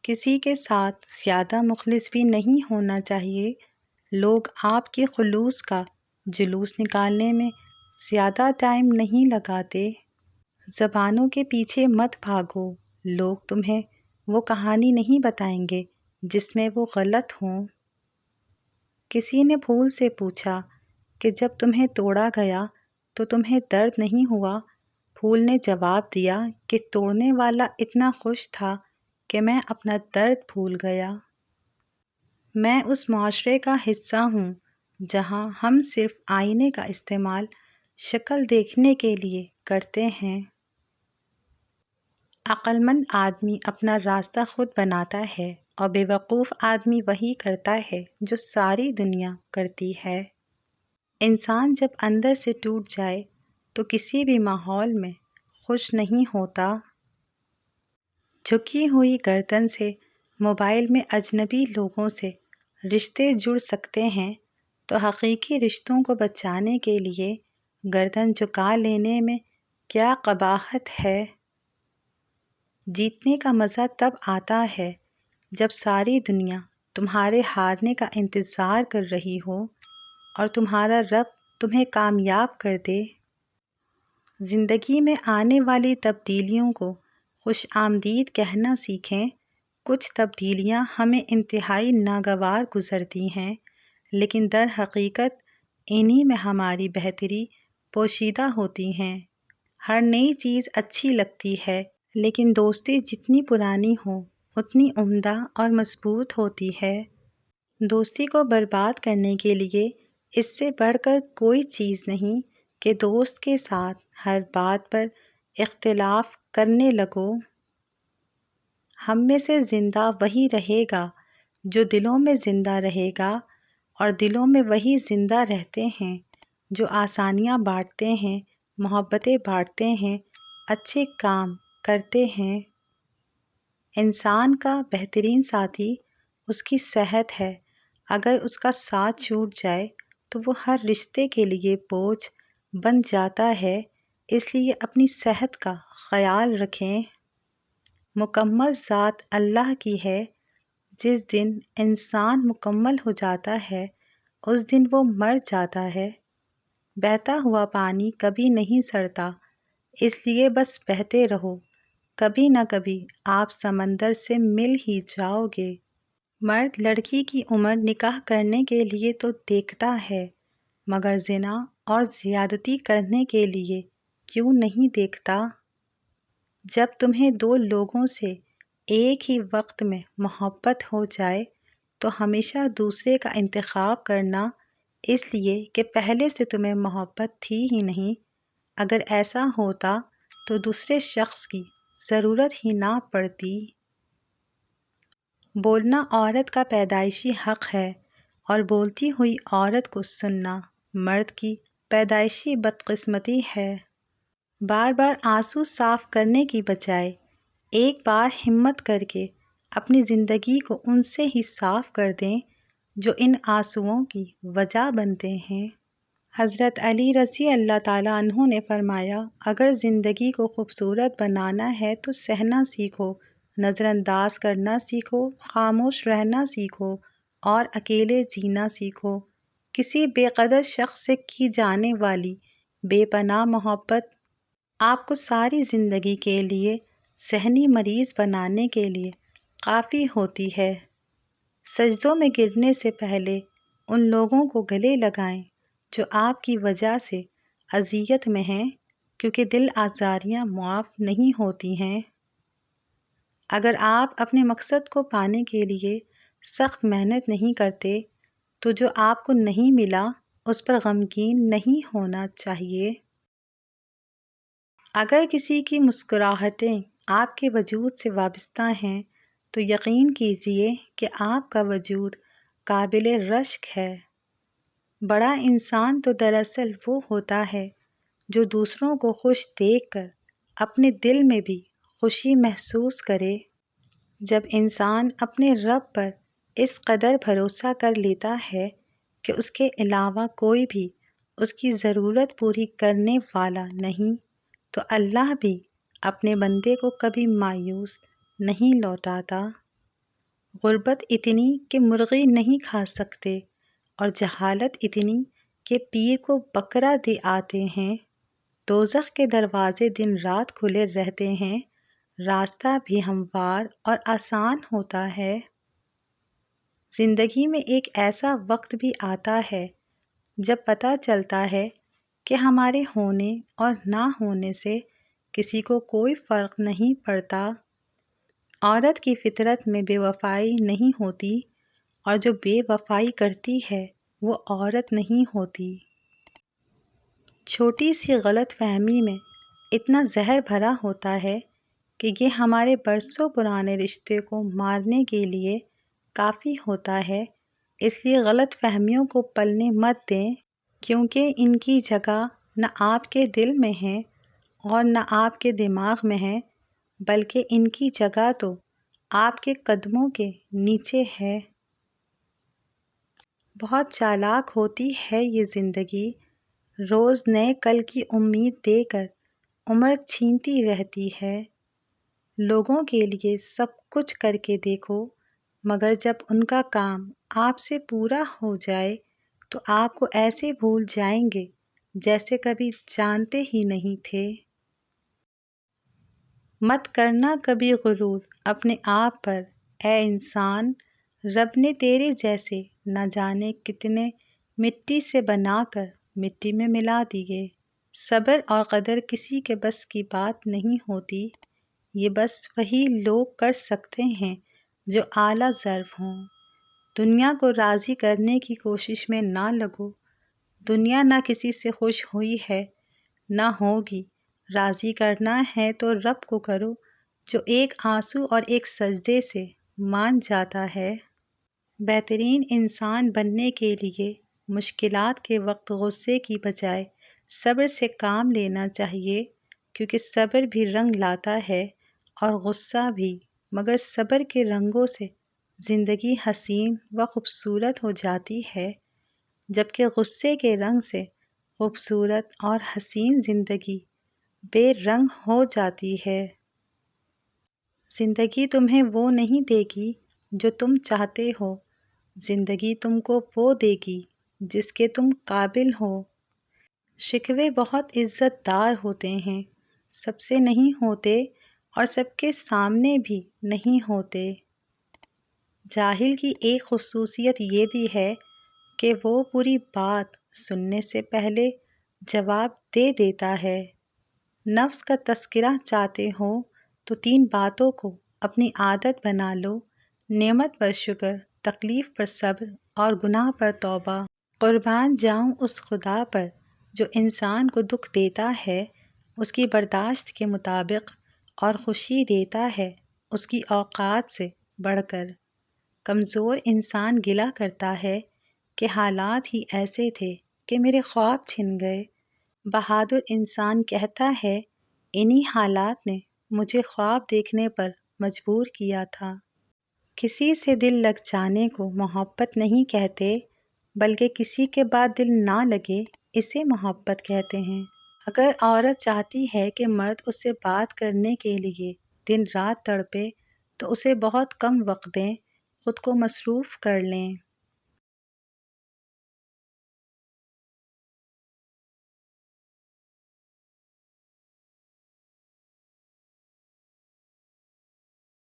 کسی کے ساتھ زیادہ مخلص بھی نہیں ہونا چاہیے۔ لوگ آپ کے خلوص کا جلوس نکالنے میں زیادہ ٹائم نہیں لگاتے۔ زبانوں کے پیچھے مت بھاگو، لوگ تمہیں وہ کہانی نہیں بتائیں گے جس میں وہ غلط ہوں۔ کسی نے پھول سے پوچھا کہ جب تمہیں توڑا گیا تو تمہیں درد نہیں ہوا؟ پھول نے جواب دیا کہ توڑنے والا اتنا خوش تھا کہ میں اپنا درد بھول گیا۔ میں اس معاشرے کا حصہ ہوں جہاں ہم صرف آئینے کا استعمال شکل دیکھنے کے لیے کرتے ہیں۔ عقل مند آدمی اپنا راستہ خود بناتا ہے اور بے وقوف آدمی وہی کرتا ہے جو ساری دنیا کرتی ہے۔ انسان جب اندر سے ٹوٹ جائے تو کسی بھی ماحول میں خوش نہیں ہوتا۔ جھکی ہوئی گردن سے موبائل میں اجنبی لوگوں سے رشتے جڑ سکتے ہیں تو حقیقی رشتوں کو بچانے کے لیے گردن جھکا لینے میں کیا قباحت ہے؟ جیتنے کا مزہ تب آتا ہے جب ساری دنیا تمہارے ہارنے کا انتظار کر رہی ہو اور تمہارا رب تمہیں کامیاب کر دے۔ زندگی میں آنے والی تبدیلیوں کو خوش آمدید کہنا سیکھیں۔ کچھ تبدیلیاں ہمیں انتہائی ناگوار گزرتی ہیں، لیکن در حقیقت انہی میں ہماری بہتری پوشیدہ ہوتی ہیں۔ ہر نئی چیز اچھی لگتی ہے، لیکن دوستی جتنی پرانی ہو اتنی عمدہ اور مضبوط ہوتی ہے۔ دوستی کو برباد کرنے کے لیے اس سے بڑھ کر کوئی چیز نہیں کہ دوست کے ساتھ ہر بات پر اختلاف کرنے لگو۔ ہم میں سے زندہ وہی رہے گا جو دلوں میں زندہ رہے گا، اور دلوں میں وہی زندہ رہتے ہیں جو آسانیاں بانٹتے ہیں، محبتیں بانٹتے ہیں، اچھے کام کرتے ہیں۔ انسان کا بہترین ساتھی اس کی صحت ہے۔ اگر اس کا ساتھ چھوٹ جائے تو وہ ہر رشتے کے لیے بوجھ بن جاتا ہے، اس لیے اپنی صحت کا خیال رکھیں۔ مکمل ذات اللہ کی ہے۔ جس دن انسان مکمل ہو جاتا ہے اس دن وہ مر جاتا ہے۔ بہتا ہوا پانی کبھی نہیں سڑتا، اس لیے بس بہتے رہو، کبھی نہ کبھی آپ سمندر سے مل ہی جاؤ گے۔ مرد لڑکی کی عمر نکاح کرنے کے لیے تو دیکھتا ہے، مگر زنا اور زیادتی کرنے کے لیے کیوں نہیں دیکھتا؟ جب تمہیں دو لوگوں سے ایک ہی وقت میں محبت ہو جائے تو ہمیشہ دوسرے کا انتخاب کرنا، اس لیے کہ پہلے سے تمہیں محبت تھی ہی نہیں۔ اگر ایسا ہوتا تو دوسرے شخص کی ضرورت ہی نہ پڑتی۔ بولنا عورت کا پیدائشی حق ہے اور بولتی ہوئی عورت کو سننا مرد کی پیدائشی بدقسمتی ہے۔ بار بار آنسو صاف کرنے کی بجائے ایک بار ہمت کر کے اپنی زندگی کو ان سے ہی صاف کر دیں جو ان آنسوؤں کی وجہ بنتے ہیں۔ حضرت علی رضی اللہ تعالیٰ عنہ نے فرمایا، اگر زندگی کو خوبصورت بنانا ہے تو سہنا سیکھو، نظر انداز کرنا سیکھو، خاموش رہنا سیکھو اور اکیلے جینا سیکھو۔ کسی بے قدر شخص سے کی جانے والی بے پناہ محبت آپ کو ساری زندگی کے لیے ذہنی مریض بنانے کے لیے کافی ہوتی ہے۔ سجدوں میں گرنے سے پہلے ان لوگوں کو گلے لگائیں جو آپ کی وجہ سے اذیت میں ہیں، کیونکہ دل آزاریاں معاف نہیں ہوتی ہیں۔ اگر آپ اپنے مقصد کو پانے کے لیے سخت محنت نہیں کرتے تو جو آپ کو نہیں ملا اس پر غمگین نہیں ہونا چاہیے۔ اگر کسی کی مسکراہٹیں آپ کے وجود سے وابستہ ہیں تو یقین کیجیے کہ آپ کا وجود قابل رشک ہے۔ بڑا انسان تو دراصل وہ ہوتا ہے جو دوسروں کو خوش دیکھ کر اپنے دل میں بھی خوشی محسوس کرے۔ جب انسان اپنے رب پر اس قدر بھروسہ کر لیتا ہے کہ اس کے علاوہ کوئی بھی اس کی ضرورت پوری کرنے والا نہیں، تو اللہ بھی اپنے بندے کو کبھی مایوس نہیں لوٹاتا۔ غربت اتنی کہ مرغی نہیں کھا سکتے، اور جہالت اتنی کہ پیر کو بکرا دے آتے ہیں۔ دوزخ کے دروازے دن رات کھلے رہتے ہیں، راستہ بھی ہموار اور آسان ہوتا ہے۔ زندگی میں ایک ایسا وقت بھی آتا ہے جب پتہ چلتا ہے کہ ہمارے ہونے اور نہ ہونے سے کسی کو کوئی فرق نہیں پڑتا۔ عورت کی فطرت میں بے وفائی نہیں ہوتی، اور جو بے وفائی کرتی ہے وہ عورت نہیں ہوتی۔ چھوٹی سی غلط فہمی میں اتنا زہر بھرا ہوتا ہے کہ یہ ہمارے برسوں پرانے رشتے کو مارنے کے لیے کافی ہوتا ہے۔ اس لیے غلط فہمیوں کو پلنے مت دیں، کیونکہ ان کی جگہ نہ آپ کے دل میں ہے اور نہ آپ کے دماغ میں ہے، بلکہ ان کی جگہ تو آپ کے قدموں کے نیچے ہے۔ بہت چالاک ہوتی ہے یہ زندگی، روز نئے کل کی امید دے کر عمر چھینتی رہتی ہے۔ لوگوں کے لیے سب کچھ کر کے دیکھو، مگر جب ان کا کام آپ سے پورا ہو جائے تو آپ کو ایسے بھول جائیں گے جیسے کبھی جانتے ہی نہیں تھے۔ مت کرنا کبھی غرور اپنے آپ پر اے انسان، رب نے تیرے جیسے نہ جانے کتنے مٹی سے بنا کر مٹی میں ملا دیے۔ صبر اور قدر کسی کے بس کی بات نہیں ہوتی، یہ بس وہی لوگ کر سکتے ہیں جو اعلیٰ ظرف ہوں۔ دنیا کو راضی کرنے کی کوشش میں نہ لگو، دنیا نہ کسی سے خوش ہوئی ہے نہ ہوگی۔ راضی کرنا ہے تو رب کو کرو، جو ایک آنسو اور ایک سجدے سے مان جاتا ہے۔ بہترین انسان بننے کے لیے مشکلات کے وقت غصے کی بجائے صبر سے کام لینا چاہیے، کیونکہ صبر بھی رنگ لاتا ہے اور غصہ بھی، مگر صبر کے رنگوں سے زندگی حسین و خوبصورت ہو جاتی ہے، جبکہ غصے کے رنگ سے خوبصورت اور حسین زندگی بے رنگ ہو جاتی ہے۔ زندگی تمہیں وہ نہیں دے گی جو تم چاہتے ہو، زندگی تم کو وہ دے گی جس کے تم قابل ہو۔ شکوے بہت عزت دار ہوتے ہیں، سب سے نہیں ہوتے اور سب کے سامنے بھی نہیں ہوتے۔ جاہل کی ایک خصوصیت یہ بھی ہے کہ وہ پوری بات سننے سے پہلے جواب دے دیتا ہے۔ نفس کا تذکرہ چاہتے ہو تو 3 باتوں کو اپنی عادت بنا لو: نعمت پر شکر، تکلیف پر صبر اور گناہ پر توبہ۔ قربان جاؤں اس خدا پر جو انسان کو دکھ دیتا ہے اس کی برداشت کے مطابق، اور خوشی دیتا ہے اس کی اوقات سے بڑھ کر۔ کمزور انسان گلہ کرتا ہے کہ حالات ہی ایسے تھے کہ میرے خواب چھن گئے۔ بہادر انسان کہتا ہے انہی حالات نے مجھے خواب دیکھنے پر مجبور کیا تھا۔ کسی سے دل لگ جانے کو محبت نہیں کہتے، بلکہ کسی کے بعد دل نہ لگے اسے محبت کہتے ہیں۔ اگر عورت چاہتی ہے کہ مرد اس سے بات کرنے کے لیے دن رات تڑپے تو اسے بہت کم وقت دیں، خود کو مصروف کر لیں۔